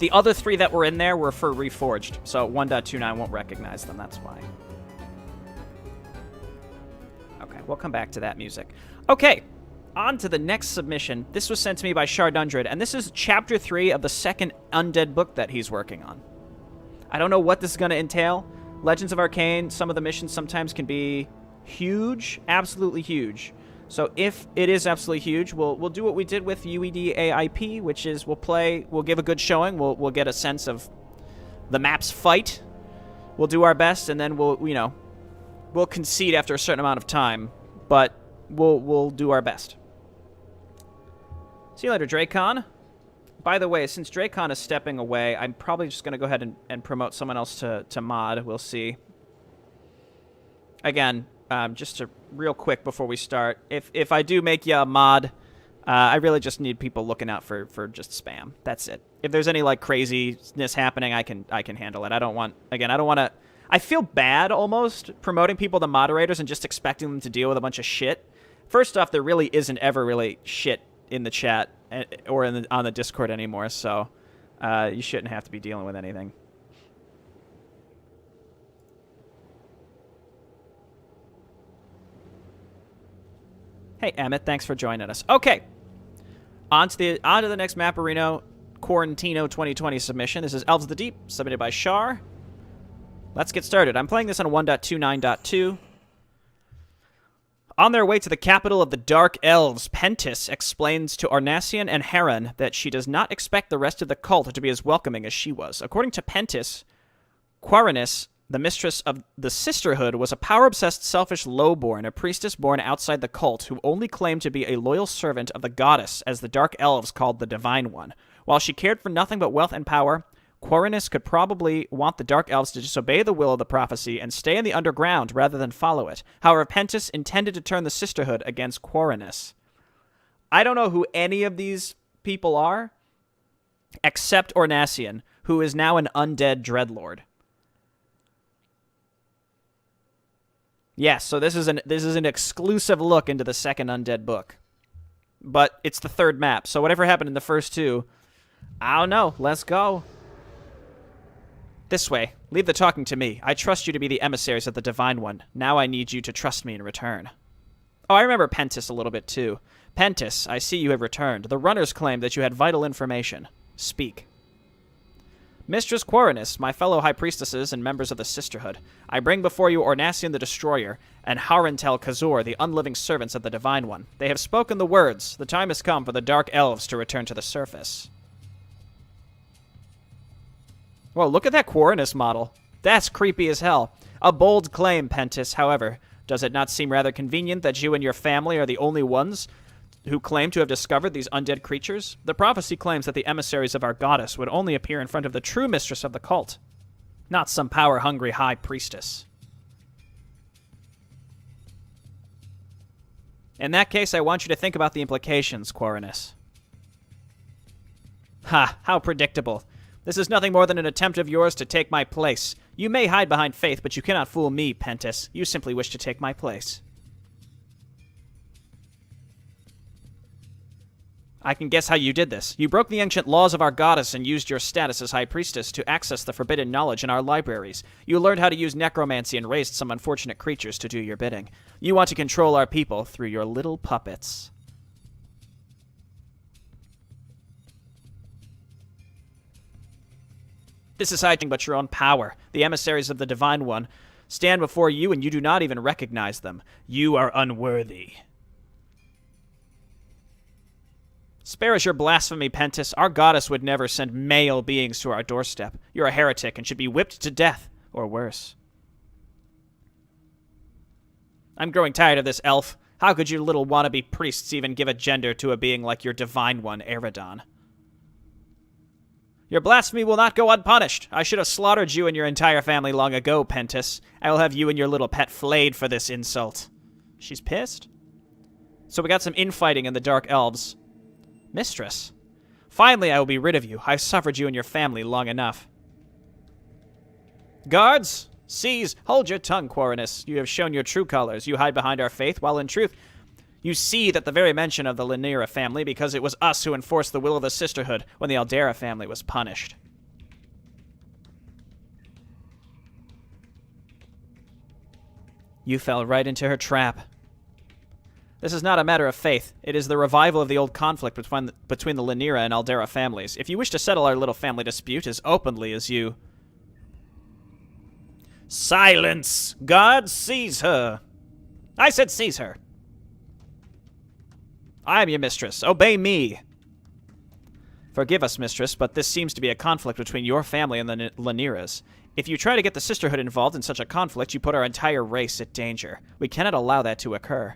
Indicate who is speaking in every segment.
Speaker 1: The other 3 that were in there were for Reforged, so 1.29 won't recognize them, that's why. Okay, we'll come back to that music. Okay, on to the next submission. This was sent to me by Shar Dundred, and this is Chapter 3 of the second Undead book that he's working on. I don't know what this is going to entail. Legends of Arkain, some of the missions sometimes can be huge, absolutely huge. So if it is absolutely huge, we'll do what we did with UED AIP, which is we'll give a good showing, we'll get a sense of the map's fight. We'll do our best, and then we'll concede after a certain amount of time, but we'll do our best. See you later, Dracon. By the way, since Dracon is stepping away, I'm probably just going to go ahead and promote someone else to mod. We'll see. Again, just real quick before we start, if I do make you a mod, I really just need people looking out for just spam. That's it. If there's any like craziness happening, I can handle it. I don't want to. I feel bad almost promoting people to moderators and just expecting them to deal with a bunch of shit. First off, there really isn't ever really shit in the chat or on the Discord anymore, so you shouldn't have to be dealing with anything. Hey, Emmett, thanks for joining us. Okay, on to the next Maporino Quarantino 2020 submission. This is Elves of the Deep, submitted by Shar. Let's get started. I'm playing this on 1.29.2. On their way to the capital of the Dark Elves, Pentis explains to Ornasian and Heron that she does not expect the rest of the cult to be as welcoming as she was. According to Pentis, Quarantis, the mistress of the Sisterhood, was a power-obsessed, selfish lowborn, a priestess born outside the cult who only claimed to be a loyal servant of the goddess, as the Dark Elves called the Divine One. While she cared for nothing but wealth and power, Quarantis could probably want the Dark Elves to disobey the will of the prophecy and stay in the underground rather than follow it. However, Pentis intended to turn the Sisterhood against Quarantis. I don't know who any of these people are, except Ornasian, who is now an undead dreadlord. Yes, so this is an exclusive look into the second Undead book. But it's the third map, so whatever happened in the first 2, I don't know. Let's go. This way. Leave the talking to me. I trust you to be the emissaries of the Divine One. Now I need you to trust me in return. Oh, I remember Pentis a little bit too. Pentis, I see you have returned. The runners claim that you had vital information. Speak. Mistress Quarantis, my fellow high priestesses and members of the Sisterhood, I bring before you Ornasian the Destroyer and Harantel Kazor, the unliving servants of the Divine One. They have spoken the words. The time has come for the Dark Elves to return to the surface. Well, look at that Quarantis model. That's creepy as hell. A bold claim, Pentis. However, does it not seem rather convenient that you and your family are the only ones who claim to have discovered these undead creatures? The prophecy claims that the emissaries of our goddess would only appear in front of the true mistress of the cult, not some power-hungry high priestess. In that case, I want you to think about the implications, Quarantis. Ha, how predictable. This is nothing more than an attempt of yours to take my place. You may hide behind faith, but you cannot fool me, Pentis. You simply wish to take my place. I can guess how you did this. You broke the ancient laws of our goddess and used your status as high priestess to access the forbidden knowledge in our libraries. You learned how to use necromancy and raised some unfortunate creatures to do your bidding. You want to control our people through your little puppets. This is hiding but your own power. The emissaries of the Divine One stand before you and you do not even recognize them. You are unworthy. Spare us your blasphemy, Pentis. Our goddess would never send male beings to our doorstep. You're a heretic and should be whipped to death, or worse. I'm growing tired of this, elf. How could you little wannabe priests even give a gender to a being like your Divine One, Eredon? Your blasphemy will not go unpunished. I should have slaughtered you and your entire family long ago, Pentis. I will have you and your little pet flayed for this insult. She's pissed? So we got some infighting in the Dark Elves. Mistress. Finally, I will be rid of you. I've suffered you and your family long enough. Guards! Seize! Hold your tongue, Quarantis. You have shown your true colors. You hide behind our faith, while in truth, you see that the very mention of the Lanira family, because it was us who enforced the will of the Sisterhood when the Aldera family was punished. You fell right into her trap. This is not a matter of faith. It is the revival of the old conflict between the Lanira and Aldera families. If you wish to settle our little family dispute as openly as you... Silence! God seize her! I said seize her. I am your mistress. Obey me. Forgive us, mistress, but this seems to be a conflict between your family and the Laniras. If you try to get the sisterhood involved in such a conflict, you put our entire race at danger. We cannot allow that to occur.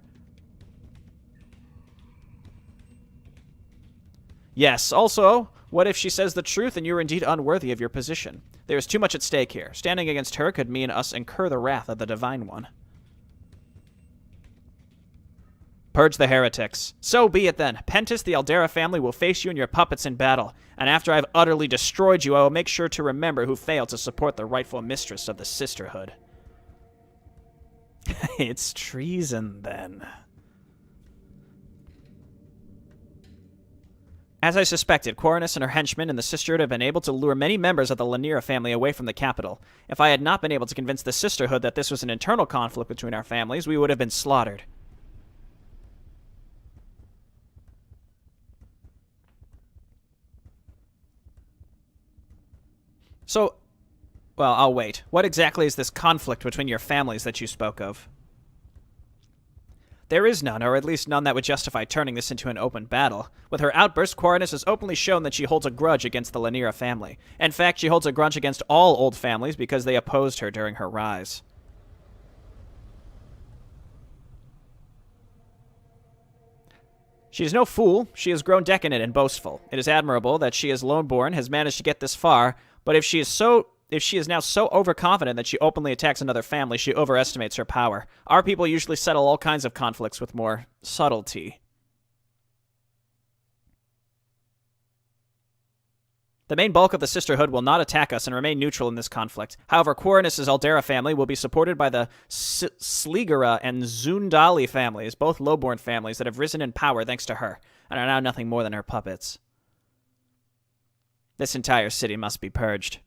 Speaker 1: Yes, also, what if she says the truth and you are indeed unworthy of your position? There is too much at stake here. Standing against her could mean us incur the wrath of the Divine One. Purge the heretics. So be it then. Pentis, the Aldera family, will face you and your puppets in battle, and after I have utterly destroyed you, I will make sure to remember who failed to support the rightful mistress of the sisterhood. It's treason, then. As I suspected, Quarantino and her henchmen and the sisterhood have been able to lure many members of the Lanira family away from the capital. If I had not been able to convince the sisterhood that this was an internal conflict between our families, we would have been slaughtered. So, well, I'll wait. What exactly is this conflict between your families that you spoke of? There is none, or at least none that would justify turning this into an open battle. With her outburst, Quarantino has openly shown that she holds a grudge against the Lanira family. In fact, she holds a grudge against all old families because they opposed her during her rise. She is no fool. She has grown decadent and boastful. It is admirable that she, as lone-born, has managed to get this far, but if she is now so overconfident that she openly attacks another family, she overestimates her power. Our people usually settle all kinds of conflicts with more subtlety. The main bulk of the sisterhood will not attack us and remain neutral in this conflict. However, Quarantino's Aldera family will be supported by the Sligera and Zundali families, both lowborn families that have risen in power thanks to her, and are now nothing more than her puppets. This entire city must be purged.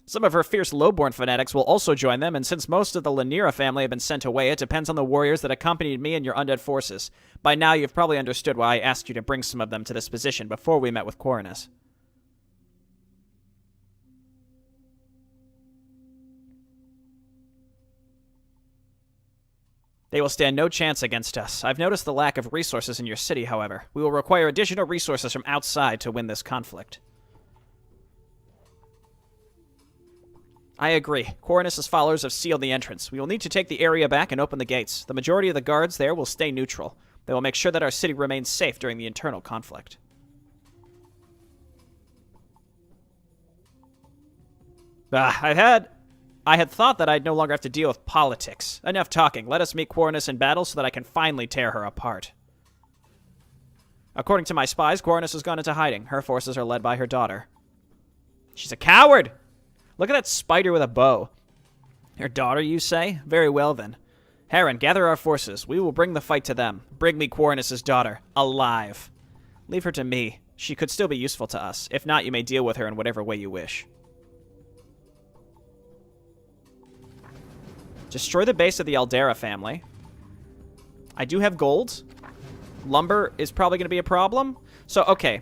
Speaker 1: Some of her fierce lowborn fanatics will also join them, and since most of the Lanira family have been sent away, it depends on the warriors that accompanied me and your undead forces. By now, you've probably understood why I asked you to bring some of them to this position before we met with Quarantino. They will stand no chance against us. I've noticed the lack of resources in your city, however. We will require additional resources from outside to win this conflict. I agree. Quarantino's followers have sealed the entrance. We will need to take the area back and open the gates. The majority of the guards there will stay neutral. They will make sure that our city remains safe during the internal conflict. I had thought that I'd no longer have to deal with politics. Enough talking. Let us meet Quarantino in battle so that I can finally tear her apart. According to my spies, Quarantino has gone into hiding. Her forces are led by her daughter. She's a coward! Look at that spider with a bow. Her daughter, you say? Very well, then. Heron, gather our forces. We will bring the fight to them. Bring me Quarantino's daughter. Alive. Leave her to me. She could still be useful to us. If not, you may deal with her in whatever way you wish. Destroy the base of the Aldera family. I do have gold. Lumber is probably going to be a problem. So, okay.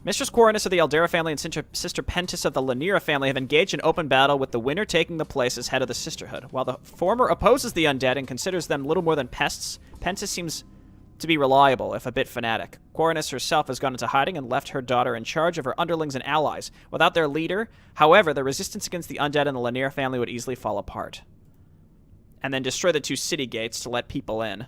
Speaker 1: Mistress Quarantino of the Aldera family and Sister Pentis of the Lanira family have engaged in open battle, with the winner taking the place as head of the sisterhood. While the former opposes the undead and considers them little more than pests, Pentis seems to be reliable, if a bit fanatic. Quarantino herself has gone into hiding and left her daughter in charge of her underlings and allies. Without their leader, however, the resistance against the undead and the Lanira family would easily fall apart. And then destroy the 2 city gates to let people in.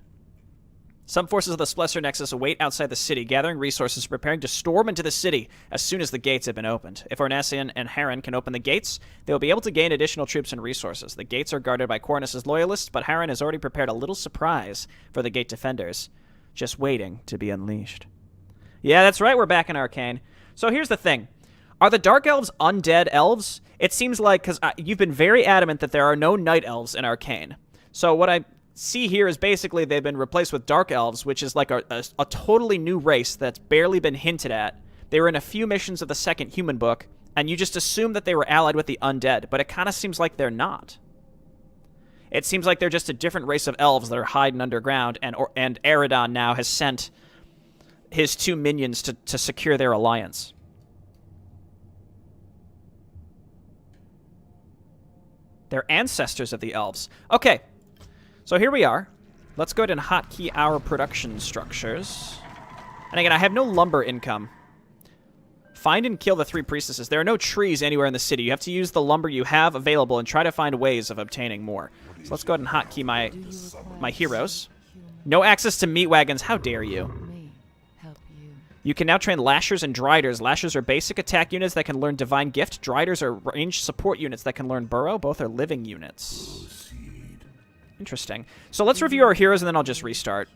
Speaker 1: Some forces of the Splesser Nexus await outside the city, gathering resources, preparing to storm into the city as soon as the gates have been opened. If Ornasian and Heron can open the gates, they will be able to gain additional troops and resources. The gates are guarded by Quarantino's loyalists, but Heron has already prepared a little surprise for the gate defenders, just waiting to be unleashed. Yeah, that's right, we're back in Arkain. So here's the thing. Are the Dark Elves undead elves? It seems like, because you've been very adamant that there are no Night Elves in Arkain. So what I see here is basically they've been replaced with Dark Elves, which is like a totally new race that's barely been hinted at. They were in a few missions of the second human book, and you just assume that they were allied with the undead, but it kind of seems like they're not. It seems like they're just a different race of elves that are hiding underground, and Eridon now has sent his 2 minions to secure their alliance. They're ancestors of the elves. Okay, so here we are. Let's go ahead and hotkey our production structures. And again, I have no lumber income. Find and kill the 3 priestesses. There are no trees anywhere in the city. You have to use the lumber you have available and try to find ways of obtaining more. So let's go ahead and hotkey my heroes. No access to meat wagons. How dare you? You can now train Lashers and Driders. Lashers are basic attack units that can learn Divine Gift. Driders are ranged support units that can learn Burrow. Both are living units. Interesting. So let's review our heroes, and then I'll just restart.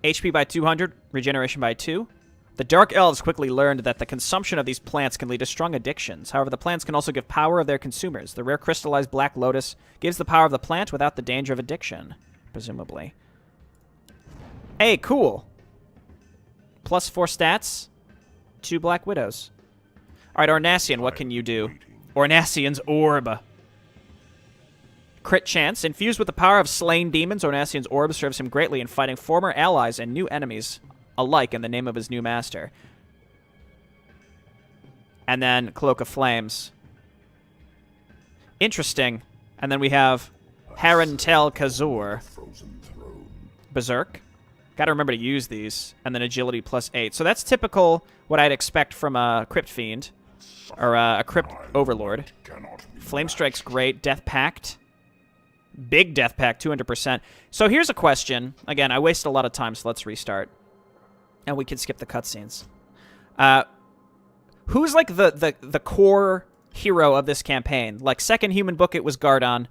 Speaker 1: HP by 200, regeneration by 2. The Dark Elves quickly learned that the consumption of these plants can lead to strong addictions. However, the plants can also give power of their consumers. The rare crystallized Black Lotus gives the power of the plant without the danger of addiction, presumably. Hey, cool. Plus 4 stats, 2 Black Widows. All right, Ornasian, what can you do? Ornasian's Orb. Crit chance. Infused with the power of slain demons, Ornasian's Orb serves him greatly in fighting former allies and new enemies alike in the name of his new master. And then Cloak of Flames. Interesting. And then we have Haran Tel Kazur. Berserk. Gotta remember to use these. And then Agility plus 8. So that's typical what I'd expect from a Crypt Fiend. Or a Crypt Overlord. Flame Strike's great. Death Pact. Big Death Pact, 200%. So here's a question. Again, I wasted a lot of time, so let's restart. And we can skip the cutscenes. Who's like the core hero of this campaign? Like, second human book, it was Gardon.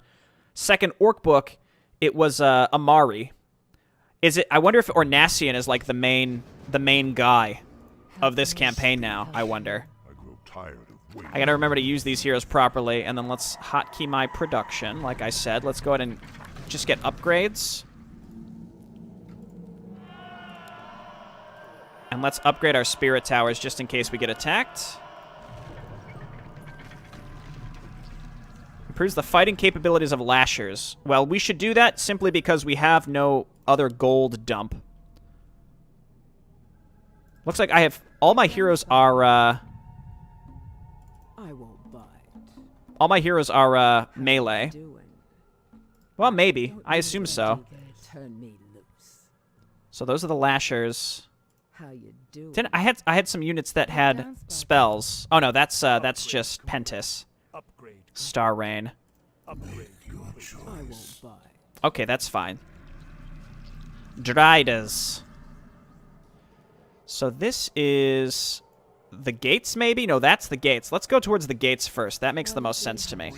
Speaker 1: Second orc book, it was Amari. I wonder if Ornasian is like the main guy of this campaign now, I wonder. I gotta remember to use these heroes properly, and then let's hotkey my production. Like I said, let's go ahead and just get upgrades. And let's upgrade our spirit towers just in case we get attacked. Improves the fighting capabilities of Lashers. Well, we should do that simply because we have no other gold dump. Looks like I have... All my heroes are, I won't bite. All my heroes are, melee. Well, maybe. I assume so. So those are the Lashers. Then I had some units that had spells. Oh no, that's just Pentis. Star Rain. Okay, that's fine. Driders. So this is the gates, maybe? No, that's the gates. Let's go towards the gates first. That makes the most sense to me.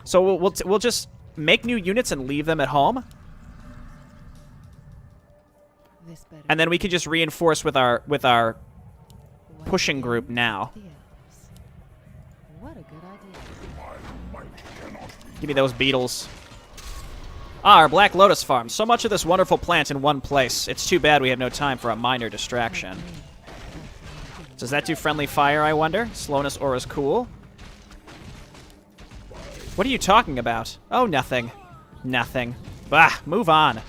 Speaker 1: So we'll just make new units and leave them at home. And then we can just reinforce with our pushing group now. Give me those beetles. Ah, our Black Lotus farm. So much of this wonderful plant in one place. It's too bad we have no time for a minor distraction. Does that do friendly fire, I wonder? Slowness aura's cool. What are you talking about? Oh, nothing. Nothing. Bah, move on.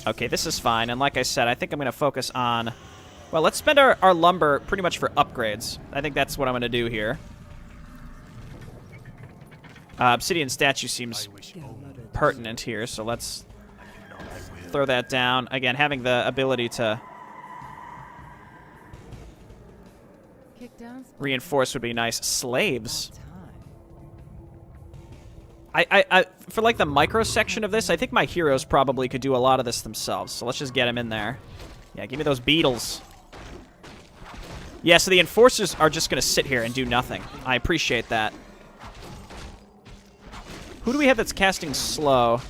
Speaker 1: Okay, this is fine, and like I said, I think I'm going to focus on... Well, let's spend our lumber pretty much for upgrades. I think that's what I'm going to do here. Obsidian statue seems pertinent here, so let's throw that down. Again, having the ability to reinforce would be nice. Slaves. For like the micro section of this, I think my heroes probably could do a lot of this themselves. So let's just get them in there. Yeah, give me those beetles. Yeah, so the enforcers are just going to sit here and do nothing. I appreciate that. Who do we have that's casting slow?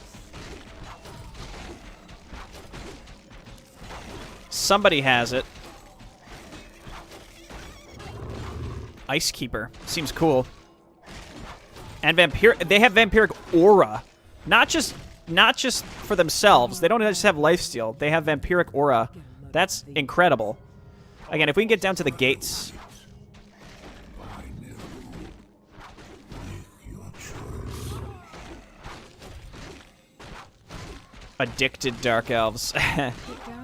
Speaker 1: Somebody has it. Ice Keeper. Seems cool. And they have vampiric aura. Not just for themselves. They don't just have lifesteal. They have vampiric aura. That's incredible. Again, if we can get down to the gates. Addicted Dark Elves.
Speaker 2: Sit down,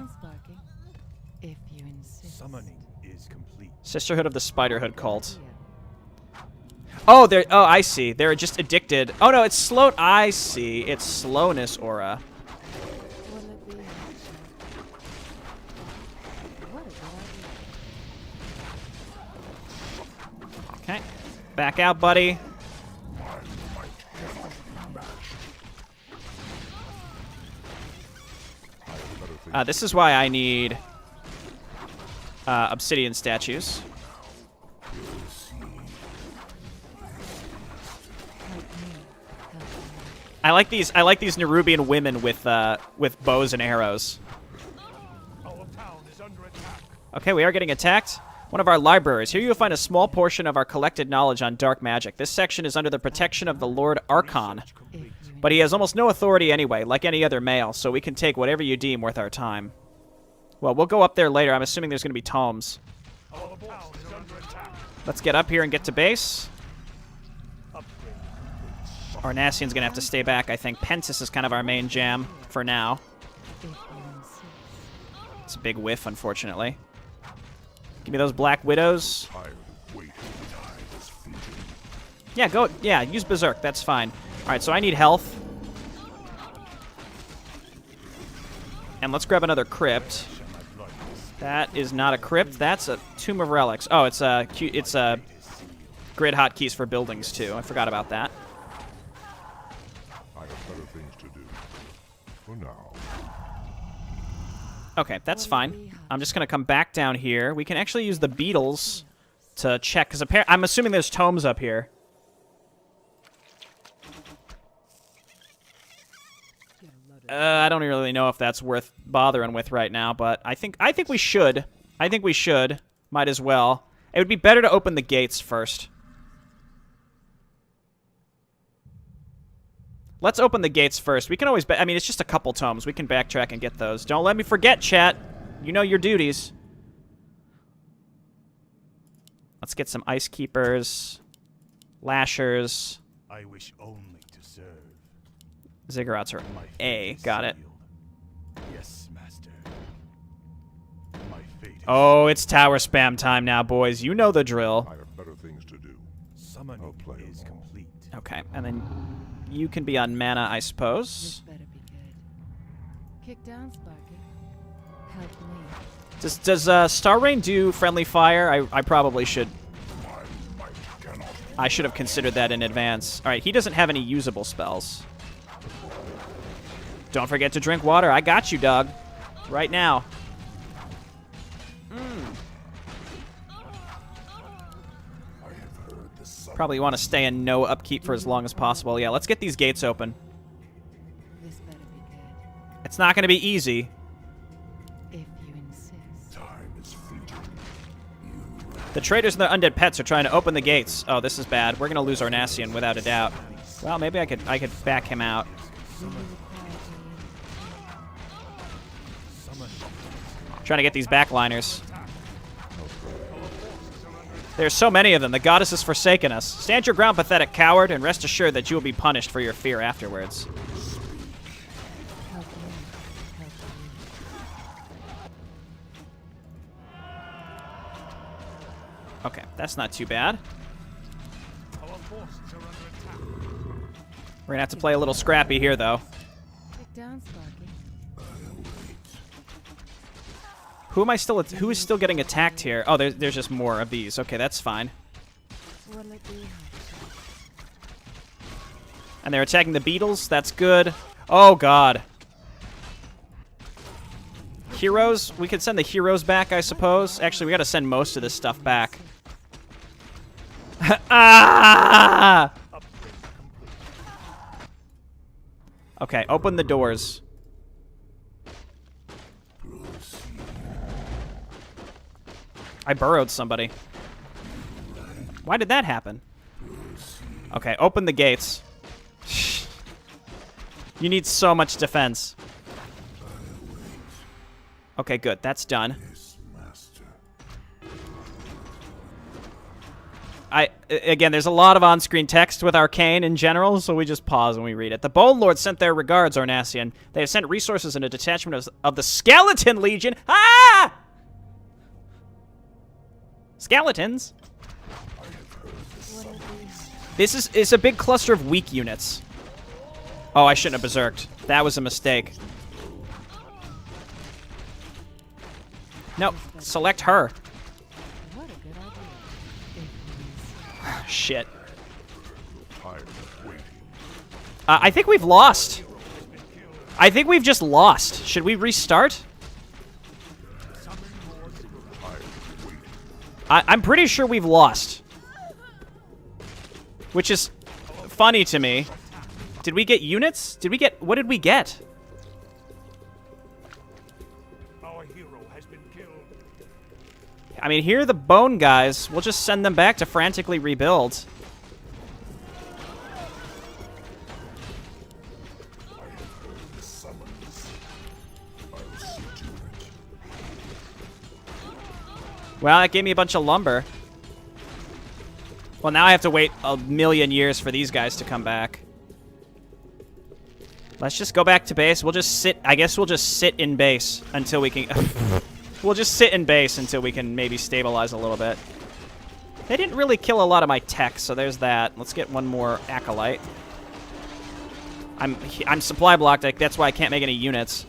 Speaker 2: Sparky. If you insist.
Speaker 3: Summoning is complete.
Speaker 1: Sisterhood of the Spiderhood cult. Oh, they're. Oh, I see. They're just addicted. Oh no, it's slow. I see. It's slowness aura.
Speaker 2: Will it be? What a good idea.
Speaker 1: Okay. Back out, buddy. This is why I need obsidian statues. I like these Nerubian women with bows and arrows.
Speaker 3: Our town is under attack.
Speaker 1: Okay, we are getting attacked. One of our libraries. Here you'll find a small portion of our collected knowledge on dark magic. This section is under the protection of the Lord Arkain, but he has almost no authority anyway, like any other male, so we can take whatever you deem worth our time. Well, we'll go up there later. I'm assuming there's going to be tomes.
Speaker 3: Our town is under attack.
Speaker 1: Let's get up here and get to base. Arnasian's going to have to stay back, I think. Pentis is kind of our main jam for now.
Speaker 2: If you insist.
Speaker 1: It's a big whiff, unfortunately. Give me those Black Widows. Yeah, go. Yeah, use Berserk. That's fine. All right, so I need health. And let's grab another crypt. That is not a crypt. That's a Tomb of Relics. Oh, it's a grid hotkeys for buildings too. I forgot about that.
Speaker 4: I have better things to do. For now.
Speaker 1: Okay, that's fine. I'm just gonna come back down here. We can actually use the beetles to check, because I'm assuming there's tomes up here. I don't really know if that's worth bothering with right now, but I think we should. I think we should. Might as well. It would be better to open the gates first. Let's open the gates first. We can always... I mean, it's just a couple tomes. We can backtrack and get those. Don't let me forget, chat. You know your duties. Let's get some Ice Keepers. Lashers.
Speaker 3: I wish only to serve.
Speaker 1: Ziggurats are
Speaker 3: My
Speaker 1: A.
Speaker 3: fate is
Speaker 1: Got it.
Speaker 3: sealed. Yes, master. My fate is
Speaker 1: Oh, it's tower spam time now, boys. You know the drill.
Speaker 4: I have better things to do.
Speaker 3: Summoning
Speaker 4: play
Speaker 3: is
Speaker 4: along.
Speaker 3: complete.
Speaker 1: Okay, and then you can be on mana, I
Speaker 2: This
Speaker 1: suppose.
Speaker 2: better be good. Kick down, Sparky. Help me.
Speaker 1: Does Star Rain do friendly fire? I probably should. I should have considered that in advance. All right, he doesn't have any usable spells. Don't forget to drink water. I got you, dog. Right now. Probably want to stay in no upkeep for as long as possible. Yeah, let's get these gates open.
Speaker 2: This better be good.
Speaker 1: It's not going to be easy.
Speaker 2: If you insist.
Speaker 4: Time is fleeting.
Speaker 1: The traders and their undead pets are trying to open the gates. Oh, this is bad. We're going to lose Arnasian without a doubt. Well, maybe I could back him out.
Speaker 2: Do you require aid?
Speaker 1: Trying to get these backliners. There's so many of them. The goddess has forsaken us. Stand your ground, pathetic coward, and rest assured that you will be punished for your fear afterwards.
Speaker 2: Help me. Help you.
Speaker 1: Okay, that's not too bad.
Speaker 3: Our forces are under attack.
Speaker 1: We're going to have to play a little scrappy here, though.
Speaker 2: Kick down, Sparky.
Speaker 1: Who is still getting attacked here? Oh, there's just more of these. Okay, that's fine.
Speaker 2: Will it be hot?
Speaker 1: And they're attacking the beetles. That's good. Oh, God. Heroes? We could send the heroes back, I suppose. Actually, we got to send most of this stuff back. Ah! Okay, open the doors. I burrowed somebody. Why did that happen? Okay, open the gates. You need so much defense. Okay, good. That's done. Again, there's a lot of on-screen text with Arkain in general, so we just pause when we read it. The Bone Lord sent their regards, Ornasian. They have sent resources and a detachment of the Skeleton Legion. Ah! Skeletons. This is a big cluster of weak units. Oh, I shouldn't have berserked. That was a mistake. No, select her.
Speaker 2: What a good idea.
Speaker 1: Shit.
Speaker 4: Tired of waiting.
Speaker 1: I think we've lost. I think we've just lost. Should we restart? I'm pretty sure we've lost. Which is funny to me. Did we get units? What did we get?
Speaker 3: Our hero has been killed.
Speaker 1: I mean, here are the bone guys. We'll just send them back to frantically rebuild. Well, that gave me a bunch of lumber. Well, now I have to wait a million years for these guys to come back. Let's just go back to base. We'll just sit. I guess we'll just sit in base until we can... We'll just sit in base until we can maybe stabilize a little bit. They didn't really kill a lot of my tech, so there's that. Let's get one more Acolyte. I'm supply blocked. That's why I can't make any units.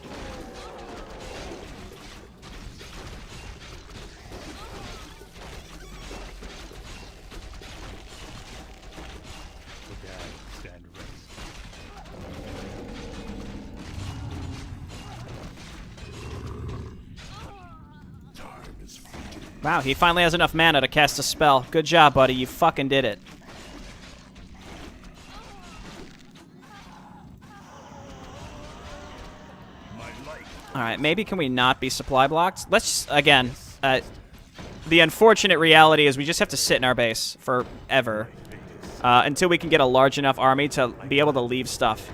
Speaker 3: Stand ready.
Speaker 4: Time is fleeting.
Speaker 1: Wow, he finally has enough mana to cast a spell. Good job, buddy. You fucking did it. Alright, maybe can we not be supply blocked? Let's, again, the unfortunate reality is we just have to sit in our base forever. Until we can get a large enough army to be able to leave stuff.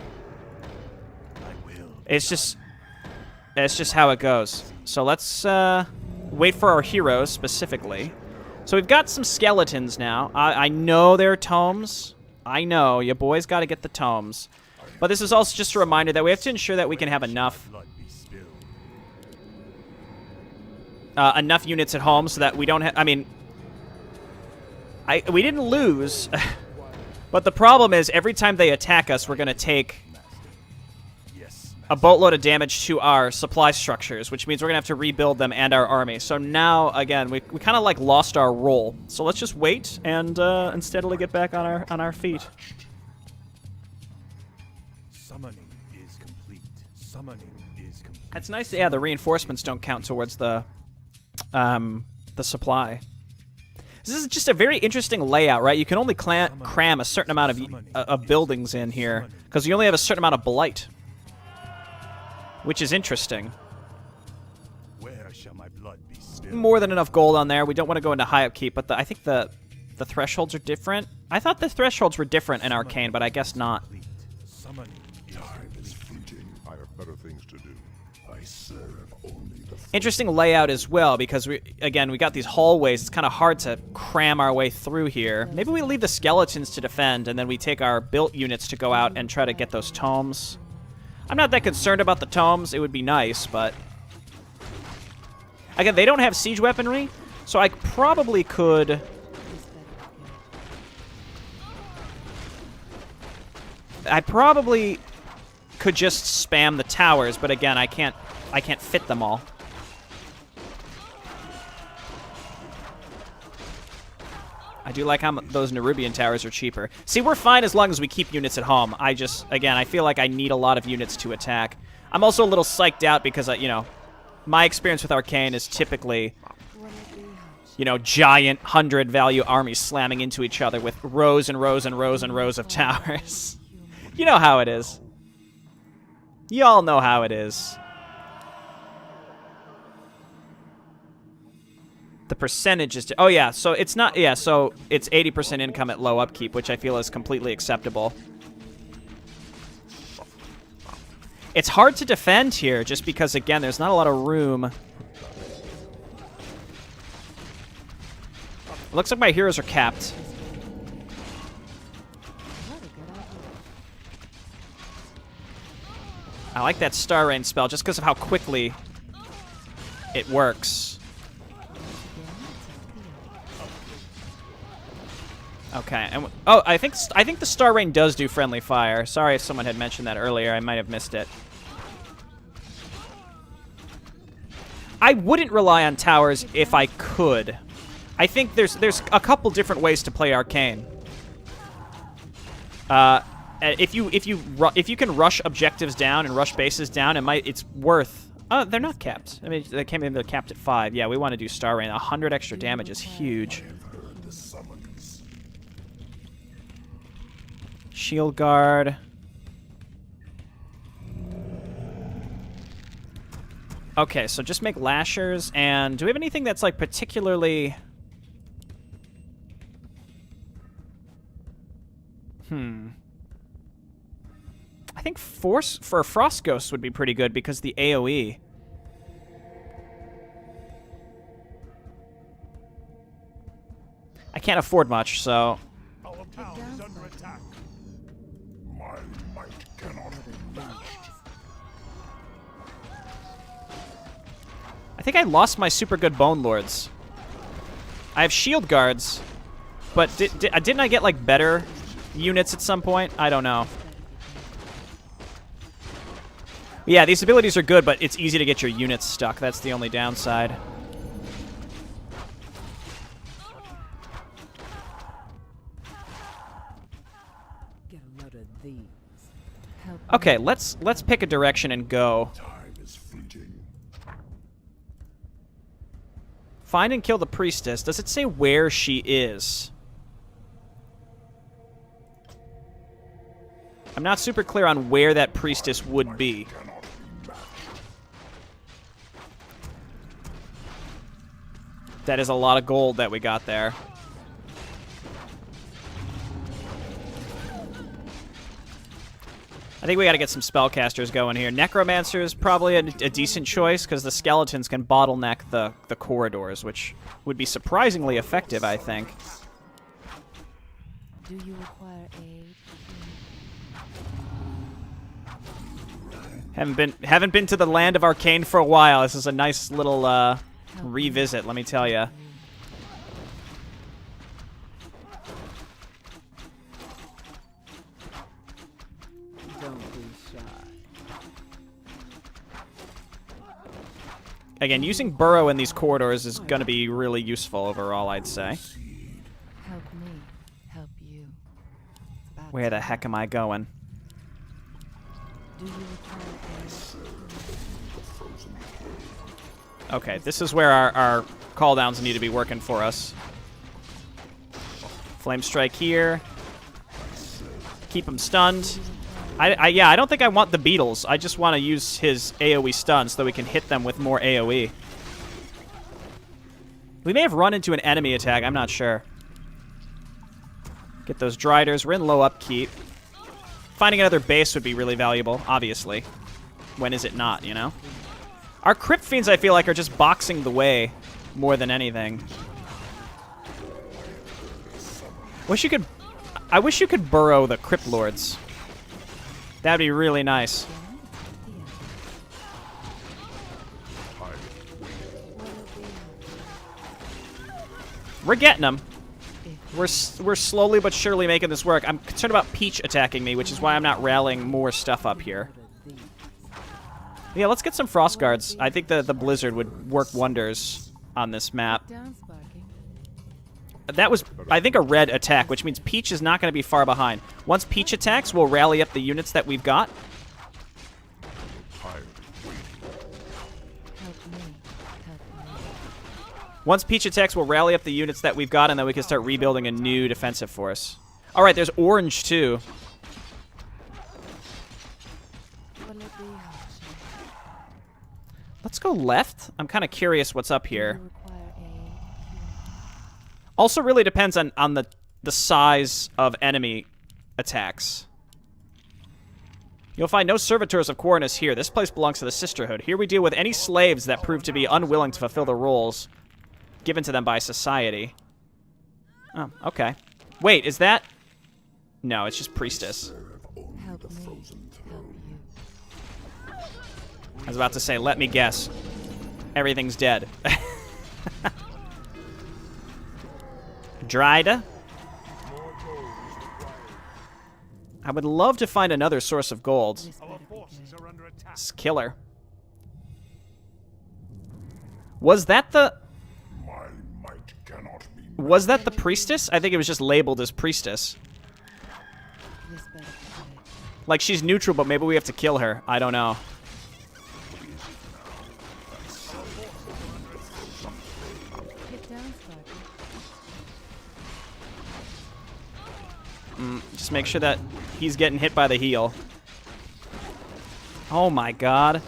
Speaker 1: It's just how it goes. So let's wait for our heroes specifically. So we've got some skeletons now. I know they're tomes. I know, you boys got to get the tomes. But this is also just a reminder that we have to ensure that we can have enough enough units at home so that we don't have... I mean, we didn't lose, but the problem is every time they attack us, we're going to take a boatload of damage to our supply structures, which means we're going to have to rebuild them and our army. So now, again, we kind of like lost our role. So let's just wait and steadily get back on our feet.
Speaker 3: Summoning is complete. Summoning is complete.
Speaker 1: It's nice that, yeah, the reinforcements don't count towards the supply. This is just a very interesting layout, right? You can only cram a certain amount of buildings in here because you only have a certain amount of blight, which is interesting.
Speaker 3: Where shall my blood be spilled?
Speaker 1: More than enough gold on there. We don't want to go into high upkeep, but I think the thresholds are different. I thought the thresholds were different in Arkain, but I guess not.
Speaker 3: Summoning is
Speaker 4: Time is fleeting. I have better things to do. I serve only the...
Speaker 1: Interesting layout as well, because we got these hallways. It's kind of hard to cram our way through here. Maybe we leave the skeletons to defend, and then we take our built units to go out and try to get those tomes. I'm not that concerned about the tomes. It would be nice, but... Again, they don't have siege weaponry, so I probably could... I probably could just spam the towers, but again, I can't fit them all. I do like how those Nerubian towers are cheaper. See, we're fine as long as we keep units at home. Again, I feel like I need a lot of units to attack. I'm also a little psyched out because, you know, my experience with Arkain is typically, you know, giant 100-value armies slamming into each other with rows and rows and rows and rows of towers. You know how it is. You all know how it is. The percentage is... Oh, yeah, so it's not... Yeah, so it's 80% income at low upkeep, which I feel is completely acceptable. It's hard to defend here, just because, again, there's not a lot of room. It looks like my heroes are capped. I like that Star Rain spell just because of how quickly it works. Okay, and oh, I think the Star Rain does do friendly fire. Sorry if someone had mentioned that earlier. I might have missed it. I wouldn't rely on towers if I could. I think there's a couple different ways to play Arkain. If you can rush objectives down and rush bases down, it's worth. They're not capped. I mean, they're capped at 5. Yeah, we want to do Star Rain. 100 extra damage is huge. Shield Guard. Okay, so just make Lashers, and do we have anything that's, like, particularly... I think Force for a Frost Ghost would be pretty good because the AoE. I can't afford much, so...
Speaker 3: Our town is under attack.
Speaker 4: My might cannot be matched.
Speaker 1: I think I lost my super good Bone Lords. I have Shield Guards, but didn't I get, like, better units at some point? I don't know. Yeah, these abilities are good, but it's easy to get your units stuck. That's the only downside.
Speaker 2: Get a load of these.
Speaker 1: Okay, let's pick a direction and go.
Speaker 4: Time is fleeting.
Speaker 1: Find and kill the priestess. Does it say where she is? I'm not super clear on where that priestess would be. That is a lot of gold that we got there. I think we got to get some spellcasters going here. Necromancer is probably a decent choice because the skeletons can bottleneck the corridors, which would be surprisingly effective, I think.
Speaker 2: Do you require aid?
Speaker 1: Haven't been to the land of Arkain for a while. This is a nice little revisit, let me tell you.
Speaker 2: Don't be shy.
Speaker 1: Again, using Burrow in these corridors is going to be really useful overall, I'd say.
Speaker 2: Help me. Help you. It's about
Speaker 1: Where the
Speaker 2: time.
Speaker 1: heck am I going?
Speaker 2: Do you require aid?
Speaker 1: Okay, this is where our call-downs need to be working for us. Flame Strike here. Keep him stunned. Yeah, I don't think I want the Beetles. I just want to use his AoE stun so that we can hit them with more AoE. We may have run into an enemy attack. I'm not sure. Get those Driders. We're in low upkeep. Finding another base would be really valuable, obviously. When is it not, you know? Our Crypt Fiends, I feel like, are just boxing the way more than anything. I wish you could burrow the Crypt Lords. That'd be really nice. We're getting them. We're slowly but surely making this work. I'm concerned about Peach attacking me, which is why I'm not rallying more stuff up here. Yeah, let's get some Frost Guards. I think the Blizzard would work wonders on this map.
Speaker 2: Down, Sparky.
Speaker 1: That was, I think, a red attack, which means Peach is not going to be far behind. Once Peach attacks, we'll rally up the units that we've got.
Speaker 2: Help me. Help me.
Speaker 1: Once Peach attacks, we'll rally up the units that we've got, and then we can start rebuilding a new defensive force. All right, there's Orange, too.
Speaker 2: Will it be harsh?
Speaker 1: Let's go left. I'm kind of curious what's up
Speaker 2: Do
Speaker 1: here.
Speaker 2: you require aid?
Speaker 1: Also really depends on the size of enemy attacks. You'll find no servitors of Quarantino here. This place belongs to the Sisterhood. Here we deal with any slaves that prove to be unwilling to fulfill the roles given to them by society. Oh, okay. Wait, is that... No, it's just Priestess.
Speaker 2: Help me. Help you.
Speaker 1: was about to say, let me guess. Everything's dead. Dried. I would love to find another source of gold. It's killer. Was that the...
Speaker 4: My might cannot be.
Speaker 1: Was that the priestess? I think it was just labeled as priestess.
Speaker 2: This better protect.
Speaker 1: Like, she's neutral, but maybe we have to kill her. I don't know.
Speaker 2: Get down, Sparky.
Speaker 1: Just make sure that he's getting hit by the heal. Oh my god.
Speaker 2: If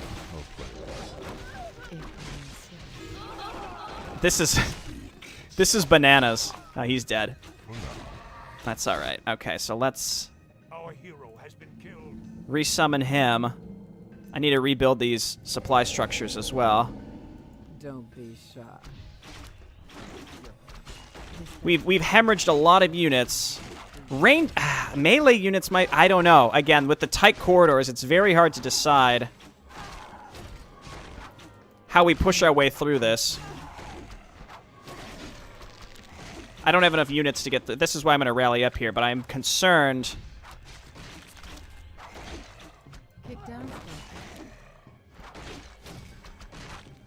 Speaker 2: you insist.
Speaker 1: This is bananas. Oh, he's dead. That's alright. Okay, so let's
Speaker 3: Our hero has been killed.
Speaker 1: resummon him. I need to rebuild these supply structures as well.
Speaker 2: Don't be shy.
Speaker 1: We've hemorrhaged a lot of units. Melee units might... I don't know. Again, with the tight corridors, it's very hard to decide how we push our way through this. I don't have enough units to get... This is why I'm going to rally up here, but I'm concerned...
Speaker 2: Kick down, Sparky.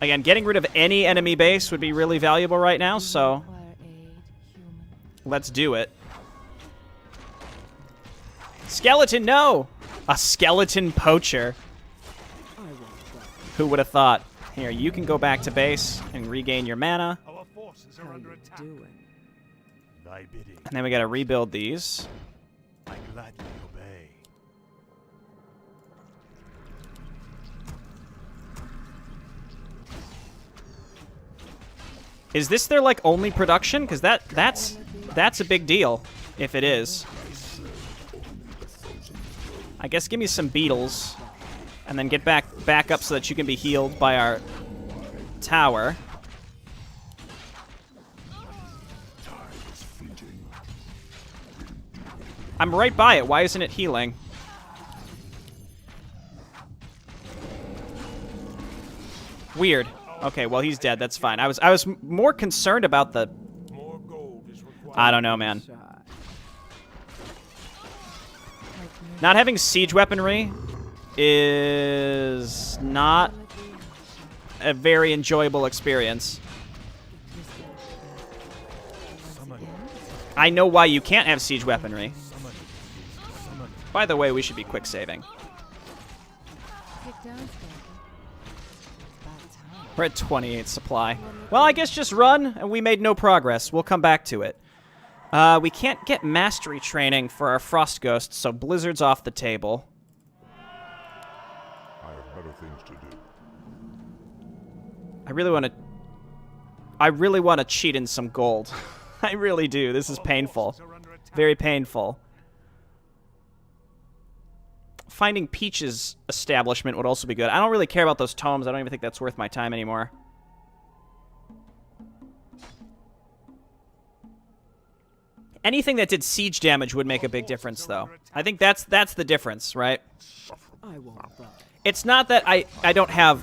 Speaker 1: Again, getting rid of any enemy base would be really valuable right now, so
Speaker 2: Require aid, human.
Speaker 1: let's do it. Skeleton, no! A skeleton poacher.
Speaker 2: I won't die.
Speaker 1: Who would have thought? Here, you can go back to base and regain your mana.
Speaker 3: Our forces
Speaker 2: How
Speaker 3: are under
Speaker 2: you
Speaker 3: attack.
Speaker 2: doing?
Speaker 3: Thy bidding,
Speaker 1: And then we gotta rebuild these.
Speaker 3: I gladly obey.
Speaker 1: Is this their, like, only production? Because that's a big deal, if it is. I guess give me some beetles, and then get back up so that you can be healed by our tower. I'm right by it. Why isn't it healing? Weird. Okay, well, he's dead. That's fine. I was more concerned about the...
Speaker 3: More gold is required.
Speaker 1: I don't know, man.
Speaker 2: Shy. Like me.
Speaker 1: Not having siege weaponry is not a very enjoyable experience.
Speaker 2: This better protect. Once
Speaker 3: Summon.
Speaker 2: again,
Speaker 1: I know why you can't have siege weaponry.
Speaker 3: Summon. Summon.
Speaker 1: By the way, we should be quick saving.
Speaker 2: kick down, Sparky. About time.
Speaker 1: We're at 28 supply. Well, I guess just run, and we made no progress. We'll come back to it. We can't get mastery training for our Frost Ghosts, so Blizzard's off the table.
Speaker 4: I have better things to do.
Speaker 1: I really want to cheat in some gold. I really do. This is painful.
Speaker 3: Forces are under attack.
Speaker 1: Very painful. Finding Peach's establishment would also be good. I don't really care about those tomes. I don't even think that's worth my time anymore. Anything that did siege damage would make a big difference, though. I think that's the difference, right?
Speaker 2: I won't die.
Speaker 1: It's not that I don't have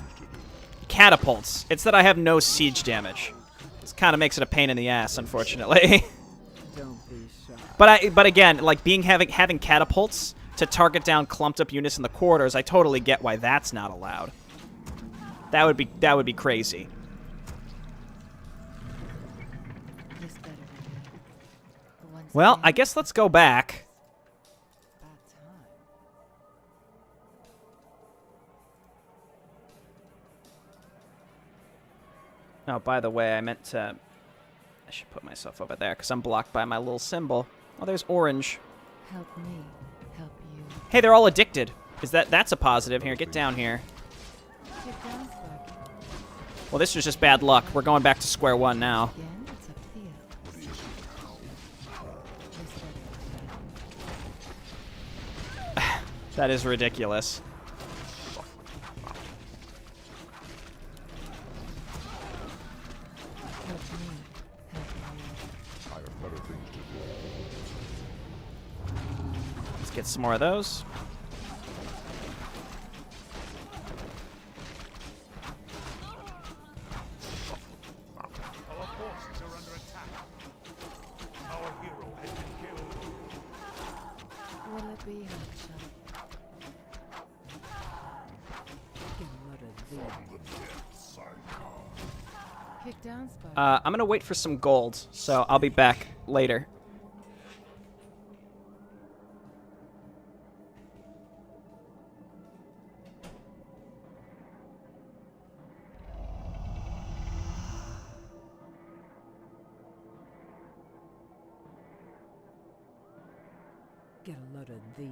Speaker 1: catapults. It's that I have no siege damage. This kind of makes it a pain in the ass, unfortunately.
Speaker 2: Don't be shy.
Speaker 1: But again, like having catapults to target down clumped up units in the corridors, I totally get why that's not allowed. That would be crazy.
Speaker 2: This better protect. Once
Speaker 1: Well,
Speaker 2: again,
Speaker 1: I guess let's go back.
Speaker 2: about time.
Speaker 1: Oh, by the way, I meant to... I should put myself over there, because I'm blocked by my little symbol. Oh, there's orange.
Speaker 2: Help me. Help you.
Speaker 1: Hey, they're all addicted. That's a positive. Here, get down here.
Speaker 2: Kick down, Sparky.
Speaker 1: Well, this was just bad luck. We're going back to square one now.
Speaker 2: Again, it's up to the Elves. This better protect.
Speaker 1: That is ridiculous.
Speaker 2: Help me. Help you.
Speaker 4: I have better things to do.
Speaker 1: Let's get some more of those.
Speaker 2: Kick down, Sparky.
Speaker 1: I'm gonna wait for some gold, so I'll be back later.
Speaker 2: Get a load of these.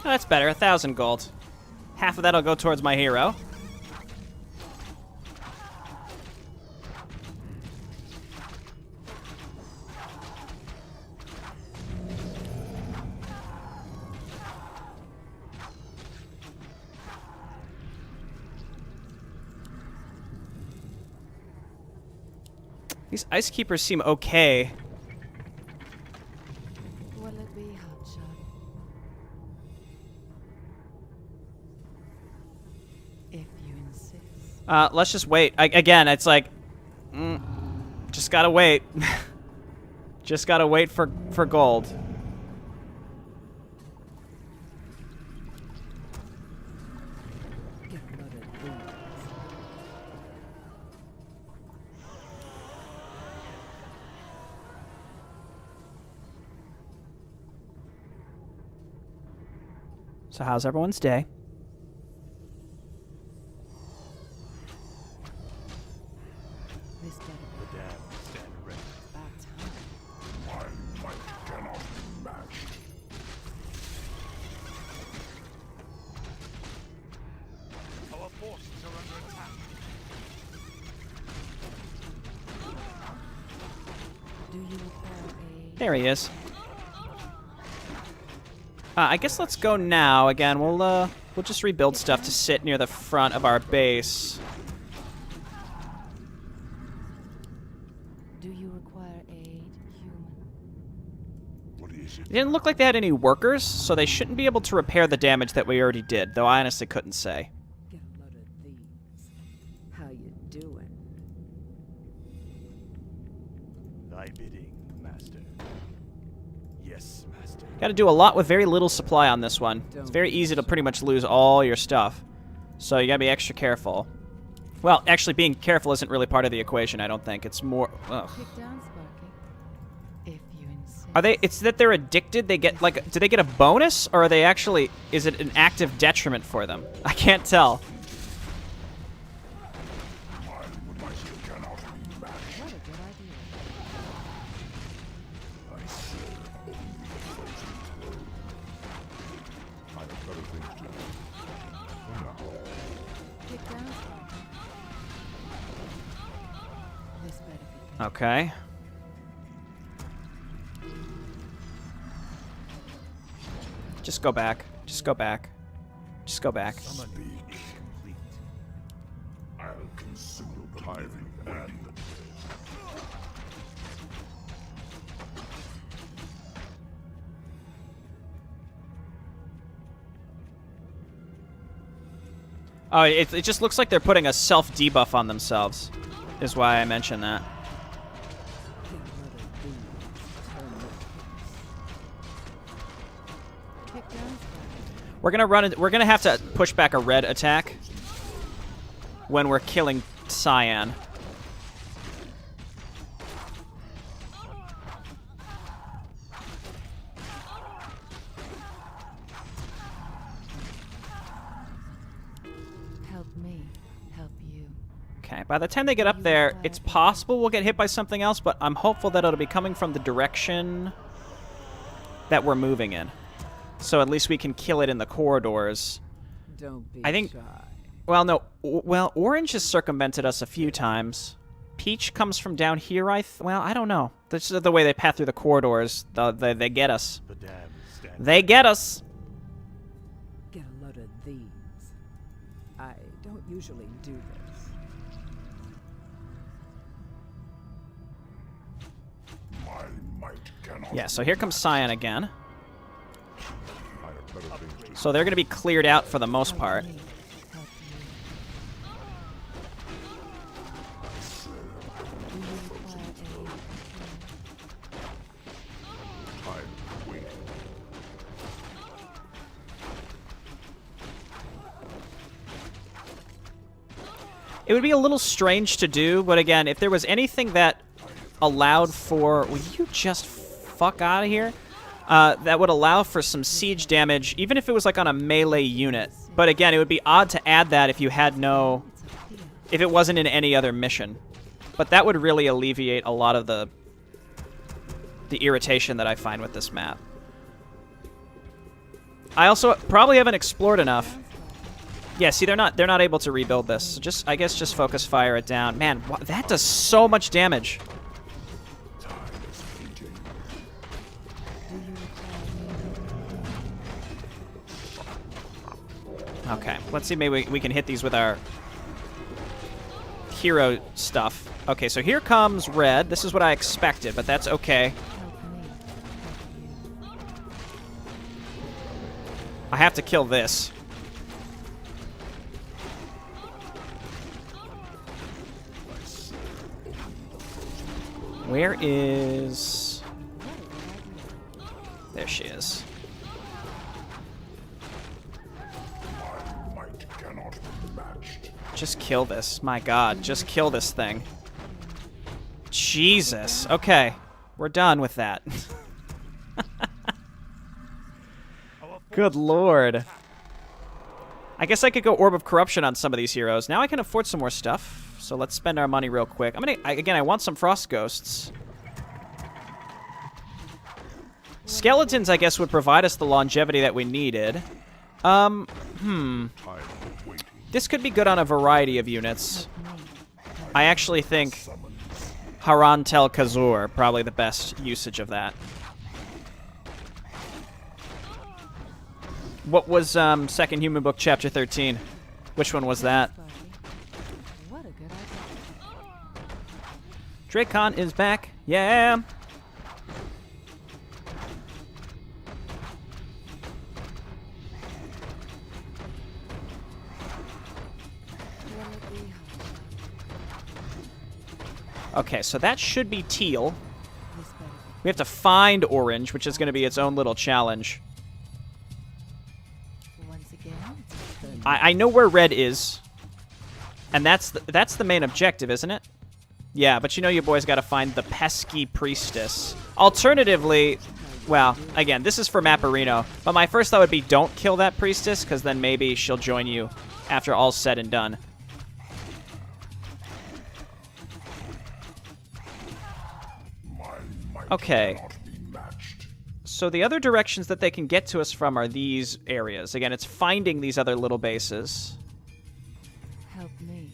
Speaker 1: Oh, that's better. 1,000 gold. Half of that'll go towards my hero. These Ice Keepers seem okay.
Speaker 2: Will it be hotshot? If you insist.
Speaker 1: Let's just wait. Again, it's like, just gotta wait. Just gotta wait for gold.
Speaker 2: Get a load of these.
Speaker 1: So how's everyone's day?
Speaker 2: This better be
Speaker 3: The damned stand ready.
Speaker 2: about time.
Speaker 4: My might cannot be matched.
Speaker 3: Our forces are under attack.
Speaker 2: Do you require aid?
Speaker 1: There he is. I guess let's go now. Again, we'll just rebuild stuff to sit near the front of our base.
Speaker 2: Do you require aid, human?
Speaker 4: What is it?
Speaker 1: It didn't look like they had any workers, so they shouldn't be able to repair the damage that we already did, though I honestly couldn't say.
Speaker 2: Get a load of these. How you doing?
Speaker 3: Thy bidding, master. Yes, master.
Speaker 1: Got to do a lot with very little supply on this one. It's very easy to pretty much lose all your stuff. So you got to be extra careful. Well, actually being careful isn't really part of the equation, I don't think. It's more... Ugh.
Speaker 2: Kick down, Sparky. If you insist.
Speaker 1: Are they... It's that they're addicted? They get, like... Do they get a bonus? Or are they actually... Is it an active detriment for them? I can't tell.
Speaker 4: My might cannot be matched.
Speaker 2: What a good idea.
Speaker 4: I serve only the frozen throne. I have better things to do. For now.
Speaker 2: Kick down, Sparky. This better be good.
Speaker 1: Okay. Just go back. Just go back. Just go back.
Speaker 3: Summoning is complete.
Speaker 4: I'll consume the tithing and the
Speaker 1: Oh, it just looks like they're putting a self-debuff on themselves, is why I mentioned that.
Speaker 2: Get a load of these. Kick down, Sparky.
Speaker 1: We're gonna have to push back a red attack when we're killing Cyan.
Speaker 2: me help you.
Speaker 1: Okay, by the time they get up there, it's possible we'll get hit by something else, but I'm hopeful that it'll be coming from the direction that we're moving in. So at least we can kill it in the corridors.
Speaker 2: Don't be
Speaker 1: I think...
Speaker 2: shy.
Speaker 1: Well, no. Well, Orange has circumvented us a few times. Peach comes from down here, well, I don't know. This is the way they path through the corridors. They get us.
Speaker 3: The dam is standing.
Speaker 1: They get us!
Speaker 2: Get a load of these. I don't usually do this.
Speaker 4: My might cannot.
Speaker 1: Yeah, so here comes Scion again.
Speaker 4: I have better things to do.
Speaker 1: So they're going to be cleared out for the most part.
Speaker 2: Me help you. Do you require
Speaker 4: I'm waiting.
Speaker 1: It would be a little strange to do, but again, if there was anything that allowed for... Will you just fuck out of here? That would allow for some siege damage, even if it was like on a melee unit. But again, it would be odd to add that if you had no... If it wasn't in any other mission. But that would really alleviate a lot of the irritation that I find with this map. I also probably haven't explored enough. Yeah, see, they're not able to rebuild this. So just, I guess, just focus fire it down. Man, that does so much damage. Okay, let's see, maybe we can hit these with our hero stuff. Okay, so here comes red. This is what I expected, but that's okay.
Speaker 2: help me help you.
Speaker 1: I have to kill this. Where is... There she is.
Speaker 4: My might cannot be matched.
Speaker 1: Just kill this. My god, just kill this thing. Jesus. Okay, we're done with that. Good lord. I guess I could go Orb of Corruption on some of these heroes. Now I can afford some more stuff. So let's spend our money real quick. Again, I want some Frost Ghosts. Skeletons, I guess, would provide us the longevity that we needed.
Speaker 4: I'm waiting.
Speaker 1: This could be good on a variety of units. I actually think Haran Tel Kazur, probably the best usage of that. What was Second Human Book, Chapter 13? Which one was that?
Speaker 2: What a good idea.
Speaker 1: Dracon is back. Yeah. Okay, so that should be teal.
Speaker 2: This better
Speaker 1: We have to find orange, which is going to be its own little challenge.
Speaker 2: be. Once again, it's a
Speaker 1: I know where red is. And that's the main objective, isn't it? Yeah, but you know you boys got to find the pesky priestess. Alternatively, well, again, this is for Maporino, but my first thought would be don't kill that priestess, because then maybe she'll join you after all's said and done.
Speaker 4: My might
Speaker 1: Okay.
Speaker 4: cannot be matched.
Speaker 1: So the other directions that they can get to us from are these areas. Again, it's finding these other little bases.
Speaker 2: help me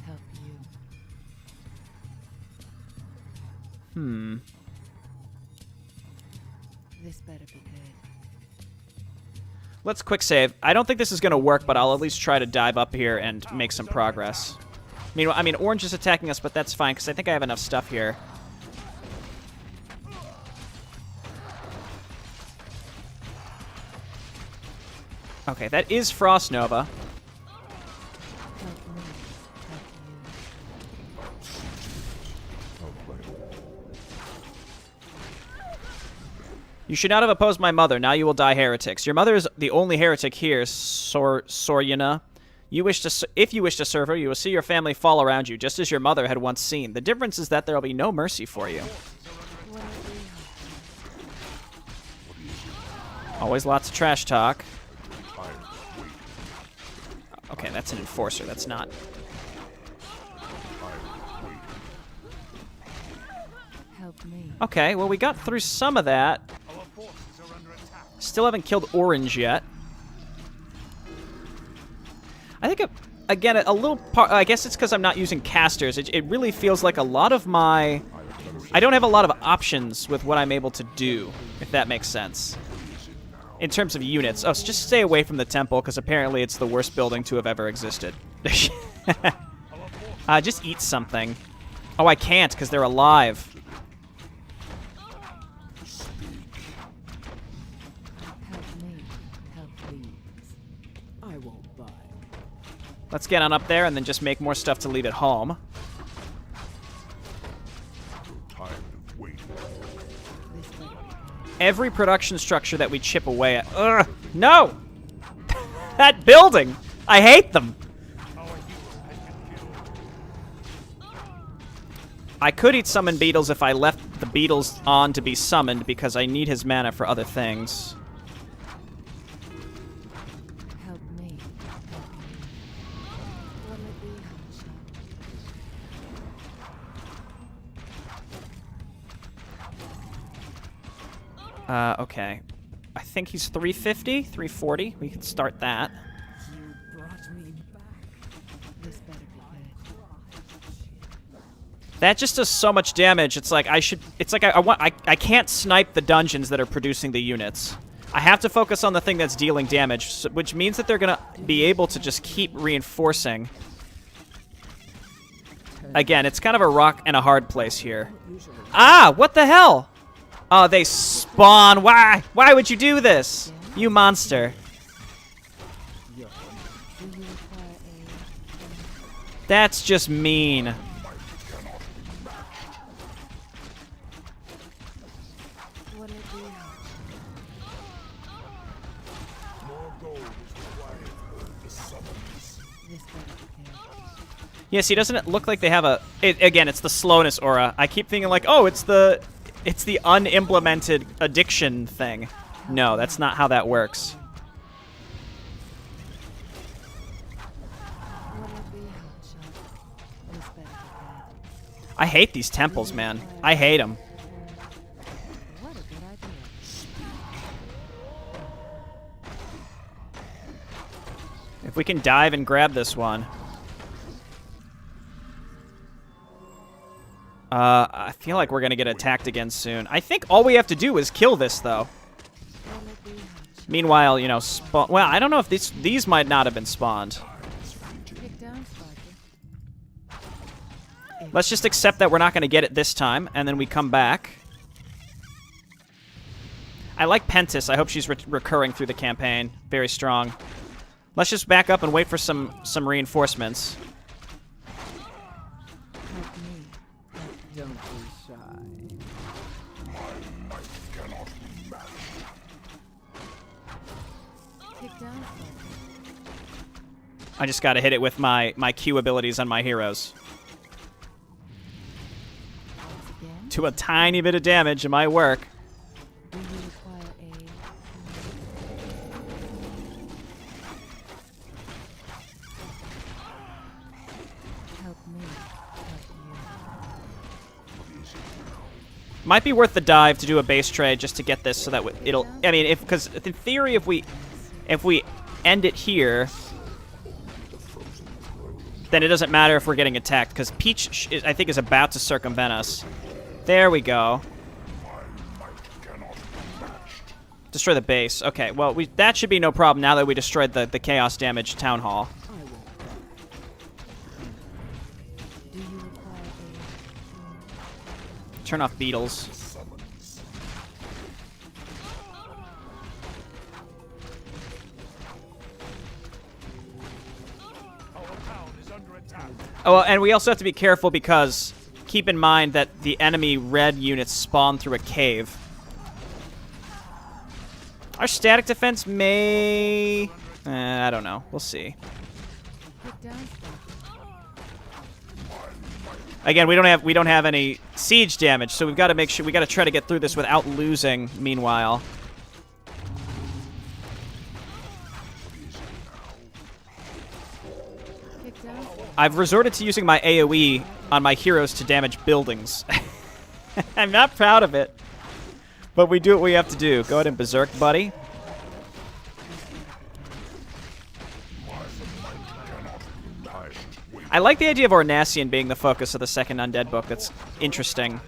Speaker 2: help you. This better be good.
Speaker 1: Let's quick save. I don't think this is going to work, but I'll at least try to dive up here and make some progress. Meanwhile, I mean, orange is attacking us, but that's fine, because I think I have enough stuff here. Okay, that is Frost Nova.
Speaker 2: Help me help you.
Speaker 4: I'll play.
Speaker 1: You should not have opposed my mother. Now you will die heretics. Your mother is the only heretic here, Soryana. If you wish to serve her, you will see your family fall around you, just as your mother had once seen. The difference is that there will be no mercy for you. Always lots of trash talk.
Speaker 4: I'm waiting.
Speaker 1: Okay, that's an enforcer. That's not.
Speaker 2: Help me.
Speaker 1: Okay, well, we got through some of that.
Speaker 3: Our forces are under attack.
Speaker 1: Still haven't killed Orange yet. I think, again, a little part... I guess it's because I'm not using casters. It really feels like a lot of my... I don't have a lot of options with what I'm able to do, if that makes sense. In terms of units. Oh, so just stay away from the temple, because apparently it's the worst building to have ever existed. Just eat something. Oh, I can't, because they're alive.
Speaker 2: Help me. Help these. I won't buy.
Speaker 1: Let's get on up there and then just make more stuff to leave at home.
Speaker 4: Tired of waiting.
Speaker 2: This better be good.
Speaker 1: Every production structure that we chip away at... Ugh! No! That building! I hate them!
Speaker 3: Our hero has been killed.
Speaker 1: I could eat summon beetles if I left the beetles on to be summoned because I need his mana for other things.
Speaker 2: Help me. Help you. Will it be hot shot?
Speaker 1: Okay. I think he's 350, 340. We can start that.
Speaker 2: You brought me back. This better be good.
Speaker 1: That just does so much damage. It's like I should... It's like I can't snipe the dungeons that are producing the units. I have to focus on the thing that's dealing damage, which means that they're going to be able to just keep reinforcing. Again, it's kind of a rock and a hard place here. Ah, what the hell? Oh, they spawn. Why? Why would you do this? You monster.
Speaker 2: Do you require a...
Speaker 1: That's just mean.
Speaker 2: Will it be hot?
Speaker 3: More gold is required for the summons.
Speaker 2: This better be good.
Speaker 1: Yeah, see, doesn't it look like they have a... again, it's the slowness aura. I keep thinking like, oh, it's the unimplemented addiction thing. No, that's not how that works.
Speaker 2: Will it be hot shot? This better be good.
Speaker 1: I hate these temples, man. I hate them.
Speaker 2: What a good idea.
Speaker 1: If we can dive and grab this one. I feel like we're going to get attacked again soon. I think all we have to do is kill this, though.
Speaker 2: Will it be hot shot?
Speaker 1: Meanwhile, you know, well, I don't know if these might not have been spawned.
Speaker 2: Kick down, Sparky.
Speaker 1: Let's just accept that we're not going to get it this time, and then we come back. I like Pentis. I hope she's recurring through the campaign. Very strong. Let's just back up and wait for some reinforcements.
Speaker 2: Help me. Don't be shy. Kick down, Sparky.
Speaker 1: I just got to hit it with my Q abilities on my heroes.
Speaker 2: Once again,
Speaker 1: To a tiny bit of damage, it might work.
Speaker 2: do you require a... Help me. Help you.
Speaker 1: Might be worth the dive to do a base trade just to get this so that it'll... I mean, because in theory, if we end it here, then it doesn't matter if we're getting attacked, because Peach, I think, is about to circumvent us. There we go. Destroy the base. Okay, well, that should be no problem now that we destroyed the chaos damage town hall.
Speaker 2: I won't buy. Do you require a...
Speaker 1: Turn off beetles.
Speaker 3: Our town is under attack.
Speaker 1: Oh, and we also have to be careful because keep in mind that the enemy red units spawn through a cave. Our static defense may... I don't know. We'll see.
Speaker 2: Kick down, Sparky.
Speaker 1: Again, we don't have any siege damage, so we've got to make sure we got to try to get through this without losing. Meanwhile, I've resorted to using my AoE on my heroes to damage buildings. I'm not proud of it, but we do what we have to do. Go ahead and berserk, buddy. I like the idea of Ornasian being the focus of the second Undead book. That's interesting.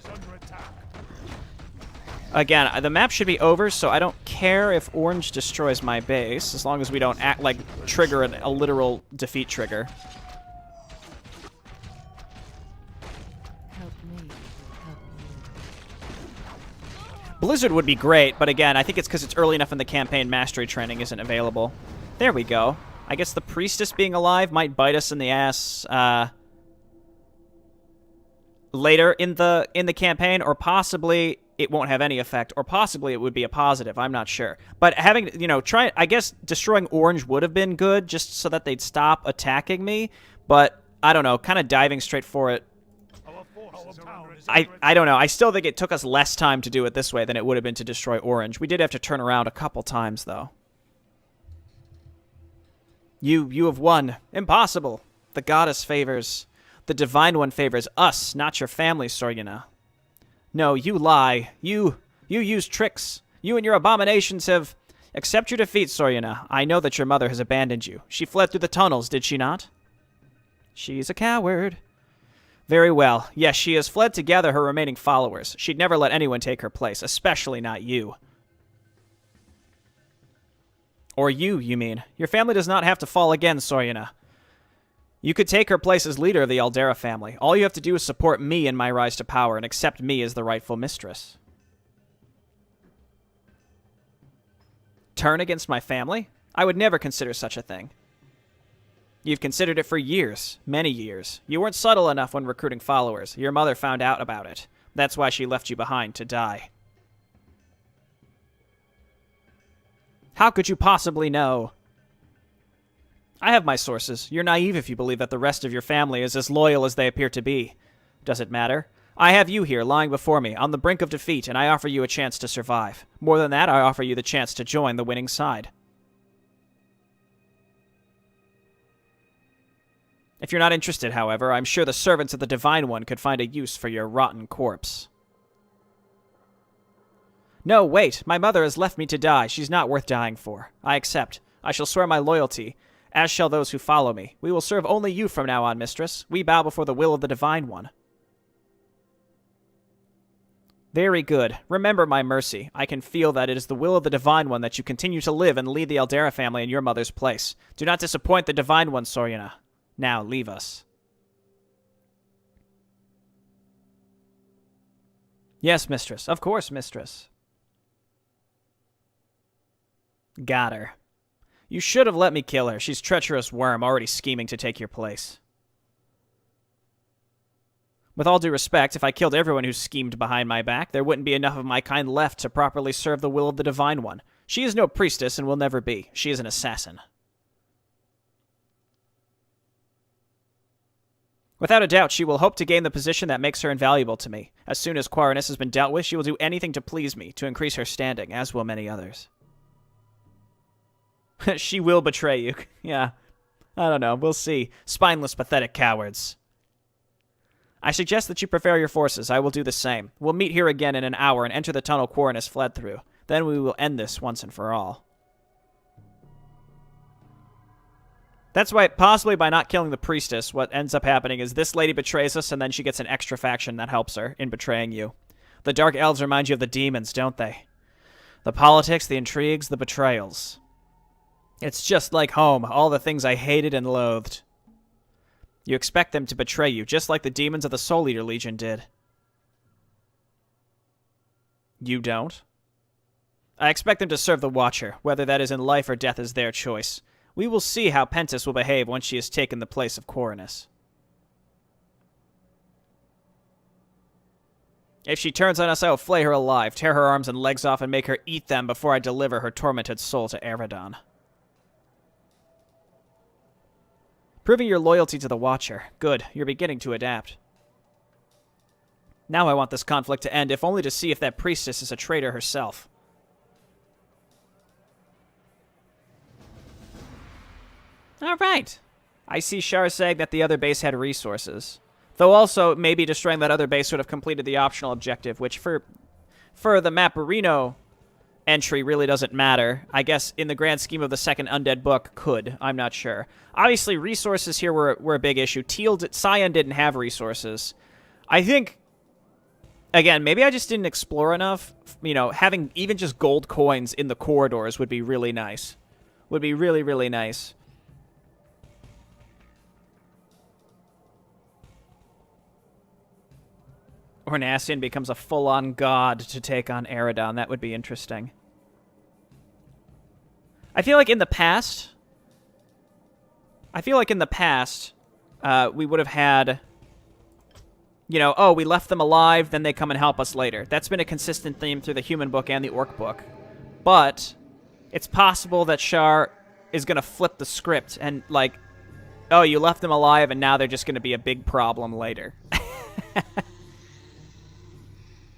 Speaker 1: Again, the map should be over, so I don't care if orange destroys my base, as long as we don't act like trigger a literal defeat trigger.
Speaker 2: Help me. Help you.
Speaker 1: Blizzard would be great, but again, I think it's because it's early enough in the campaign mastery training isn't available. There we go. I guess the priestess being alive might bite us in the ass later in the campaign, or possibly it won't have any effect, or possibly it would be a positive. I'm not sure. But having, I guess destroying orange would have been good just so that they'd stop attacking me, but I don't know, kind of diving straight for it. I don't know. I still think it took us less time to do it this way than it would have been to destroy orange. We did have to turn around a couple times, though. You have won. Impossible. The goddess favors. The divine one favors us, not your family, Soryuna. No, you lie. You use tricks. You and your abominations have... Accept your defeat, Soryuna. I know that your mother has abandoned you. She fled through the tunnels, did she not? She's a coward. Very well. Yes, she has fled to gather her remaining followers. She'd never let anyone take her place, especially not you. Or you mean. Your family does not have to fall again, Soryuna. You could take her place as leader of the Aldera family. All you have to do is support me in my rise to power and accept me as the rightful mistress. Turn against my family? I would never consider such a thing. You've considered it for years, many years. You weren't subtle enough when recruiting followers. Your mother found out about it. That's why she left you behind to die. How could you possibly know? I have my sources. You're naive if you believe that the rest of your family is as loyal as they appear to be. Does it matter? I have you here, lying before me, on the brink of defeat, and I offer you a chance to survive. More than that, I offer you the chance to join the winning side. If you're not interested, however, I'm sure the servants of the Divine One could find a use for your rotten corpse. No, wait. My mother has left me to die. She's not worth dying for. I accept. I shall swear my loyalty, as shall those who follow me. We will serve only you from now on, mistress. We bow before the will of the Divine One. Very good. Remember my mercy. I can feel that it is the will of the Divine One that you continue to live and lead the Aldera family in your mother's place. Do not disappoint the Divine One, Soryuna. Now, leave us. Yes, mistress. Of course, mistress. Got her. You should have let me kill her. She's treacherous worm, already scheming to take your place. With all due respect, if I killed everyone who schemed behind my back, there wouldn't be enough of my kind left to properly serve the will of the Divine One. She is no priestess and will never be. She is an assassin. Without a doubt, she will hope to gain the position that makes her invaluable to me. As soon as Quarantino has been dealt with, she will do anything to please me, to increase her standing, as will many others. She will betray you. Yeah. I don't know. We'll see. Spineless, pathetic cowards. I suggest that you prepare your forces. I will do the same. We'll meet here again in an hour and enter the tunnel Quarantino fled through. Then we will end this once and for all. That's why, possibly by not killing the priestess, what ends up happening is this lady betrays us, and then she gets an extra faction that helps her in betraying you. The Dark Elves remind you of the demons, don't they? The politics, the intrigues, the betrayals. It's just like home, all the things I hated and loathed. You expect them to betray you, just like the demons of the Soul Eater Legion did. You don't? I expect them to serve the Watcher, whether that is in life or death is their choice. We will see how Pentis will behave once she has taken the place of Quarantino. If she turns on us, I will flay her alive, tear her arms and legs off, and make her eat them before I deliver her tormented soul to Eredon. Proving your loyalty to the Watcher. Good, you're beginning to adapt. Now I want this conflict to end, if only to see if that priestess is a traitor herself. All right. I see Shar saying that the other base had resources. Though also, maybe destroying that other base would have completed the optional objective, which for the Maporino entry really doesn't matter. I guess in the grand scheme of the second Undead book, could. I'm not sure. Obviously, resources here were a big issue. Cyan didn't have resources. I think, again, maybe I just didn't explore enough. You know, having even just gold coins in the corridors would be really nice. Would be really, really nice. Ornassian becomes a full-on god to take on Eridon. That would be interesting. I feel like in the past, we would have had, you know, oh, we left them alive, then they come and help us later. That's been a consistent theme through the Human book and the Orc book. But it's possible that Shar is going to flip the script and, like, oh, you left them alive, and now they're just going to be a big problem later.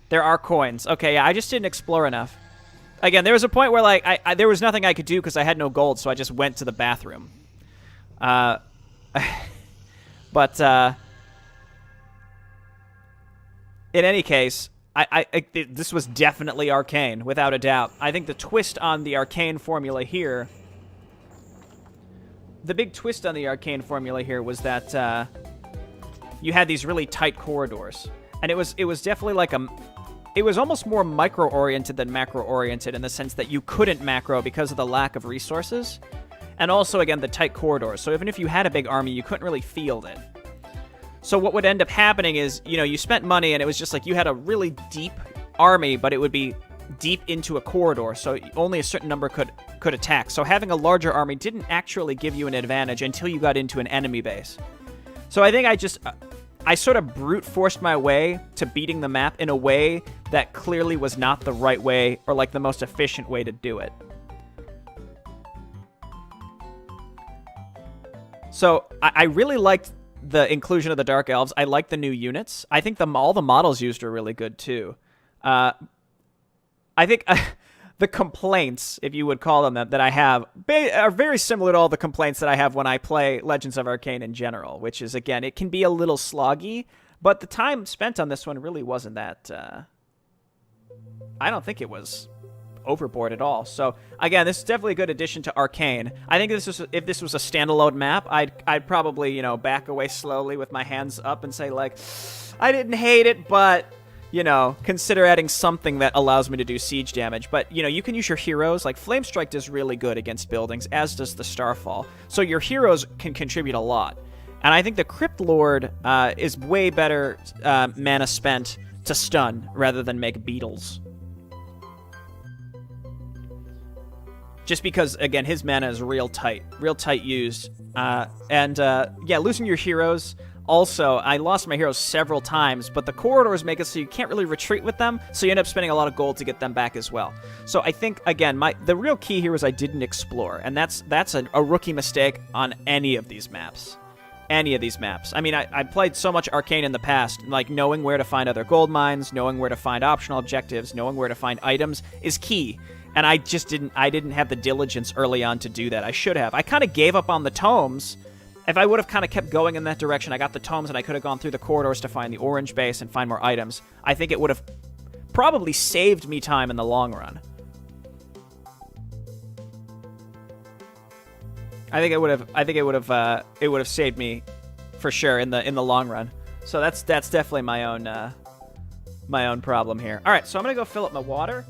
Speaker 1: There are coins. Okay, yeah, I just didn't explore enough. Again, there was a point where, like, there was nothing I could do because I had no gold, so I just went to the bathroom. But, in any case, this was definitely Arkain, without a doubt. I think the twist on the Arkain formula here... The big twist on the Arkain formula here was that, you had these really tight corridors. And it was definitely like a... It was almost more micro-oriented than macro-oriented in the sense that you couldn't macro because of the lack of resources. And also, again, the tight corridors. So even if you had a big army, you couldn't really field it. So what would end up happening is, you know, you spent money and it was just like you had a really deep army, but it would be deep into a corridor, so only a certain number could attack. So having a larger army didn't actually give you an advantage until you got into an enemy base. So I think I sort of brute forced my way to beating the map in a way that clearly was not the right way or like the most efficient way to do it. So I really liked the inclusion of the Dark Elves. I like the new units. I think all the models used are really good too. I think the complaints, if you would call them that I have, are very similar to all the complaints that I have when I play Legends of Arkain in general, which is, again, it can be a little sloggy, but the time spent on this one really wasn't that... I don't think it was overboard at all. So, again, this is definitely a good addition to Arkain. I think if this was a standalone map, I'd probably, you know, back away slowly with my hands up and say, like, I didn't hate it, but... you know, consider adding something that allows me to do siege damage. But, you know, you can use your heroes. Like, Flamestrike does really good against buildings, as does the Starfall. So your heroes can contribute a lot. And I think the Crypt Lord is way better mana spent to stun rather than make beetles. Just because, again, his mana is real tight used. Yeah, losing your heroes... Also, I lost my heroes several times, but the corridors make it so you can't really retreat with them, so you end up spending a lot of gold to get them back as well. So I think, again, the real key here is I didn't explore, and that's a rookie mistake on any of these maps. Any of these maps. I mean, I played so much Arkain in the past, like knowing where to find other gold mines, knowing where to find optional objectives, knowing where to find items is key. And I didn't have the diligence early on to do that. I should have. I kind of gave up on the tomes. If I would have kind of kept going in that direction, I got the tomes and I could have gone through the corridors to find the orange base and find more items. I think it would have probably saved me time in the long run. I think it would have saved me for sure in the long run. So that's definitely my own problem here. All right, so I'm gonna go fill up my water.